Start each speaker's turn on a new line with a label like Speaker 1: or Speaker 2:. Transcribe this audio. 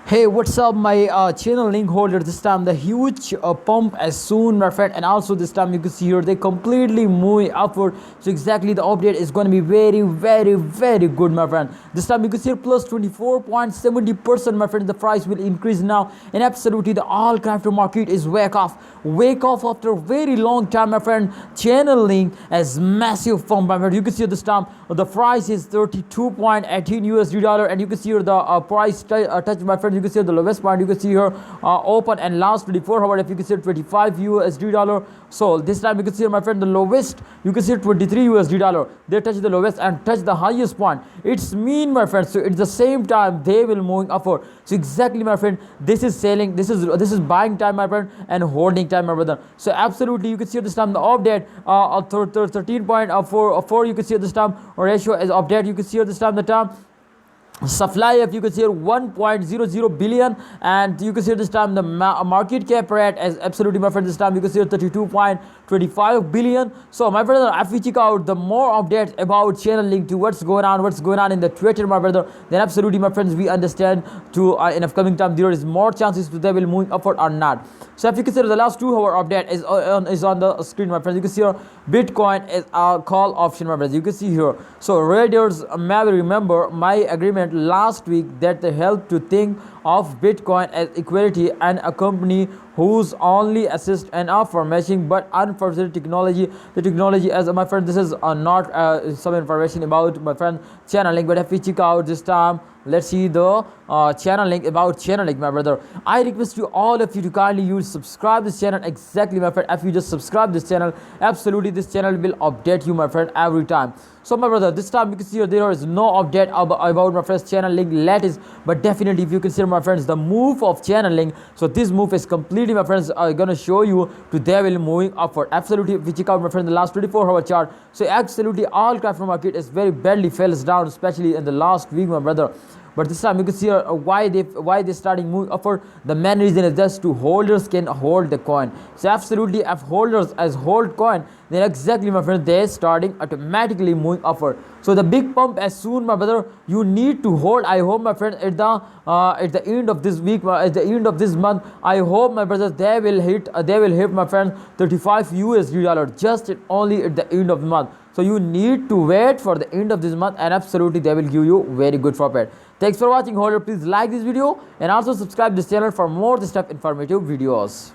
Speaker 1: Hey, what's up, my channel link holder? This time the huge pump as soon, my friend, and also this time you can see here they completely moving upward. So exactly the update is going to be very good, my friend. This time you can see here plus 24.70%, my friend. The price will increase now, and absolutely the all crypto market is wake off after a very long time, my friend. Channel link as massive pump, my friend. You can see this time the price is 32.18 USD dollar, and you can see here the price touch, my friend. You can see the lowest point. You can see here open and last 24 hours. If you can see 25 USD dollar. So this time you can see here, my friend, the lowest. You can see 23 USD dollar. They touch the lowest and touch the highest point. It's mean, my friend. So at the same time they will moving upward. So exactly, my friend. This is selling. This is buying time, my friend, and holding time, my brother. So absolutely, you can see this time the update 13.44. You can see this time ratio as update. You can see this time the term supply, if you can see here 1.00 billion, and you can see this time the market cap rate as absolutely, my friend. This time you can see 32.25 billion. So my brother, if we check out the more updates about channel link to what's going on in the Twitter, my brother, then absolutely, my friends, we understand to in upcoming time there is more chances to they will move upward or not. So if you consider the last 2 hour update is on the screen, my friends. You can see here Bitcoin is a call option, my friends. You can see here. So readers may remember my agreement last week that they help to think of Bitcoin as equality and a company whose only assist and offer matching but unfortunate technology. The technology, as my friend, this is not some information about, my friend, channel link. But if we check out this time, let's see the channel link about channel link, my brother. I request you all of you to kindly subscribe this channel. Exactly, my friend. If you just subscribe this channel, absolutely this channel will update you, my friend, every time. So my brother, this time you can see here there is no update about my friend's channel link latest, but definitely if you consider, my friends, the move of channel link, so this move is completely, my friends, are gonna show you to they will moving upward. Absolutely, if we check out, my friend, the last 24-hour chart, so absolutely all crypto market is very badly falls down, especially in the last week, my brother. But this time you can see why they starting moving upward. The main reason is just to holders can hold the coin. So absolutely, if holders as hold coin, then exactly, my friend, they starting automatically moving upward. So the big pump as soon, my brother, you need to hold. I hope, my friend, at the end of this week, at the end of this month, I hope, my brother, they will hit my friend 35 USD dollar just only at the end of the month. So you need to wait for the end of this month, and absolutely they will give you very good profit. Thanks for watching, holder. Please like this video and also subscribe this channel for more this type informative videos.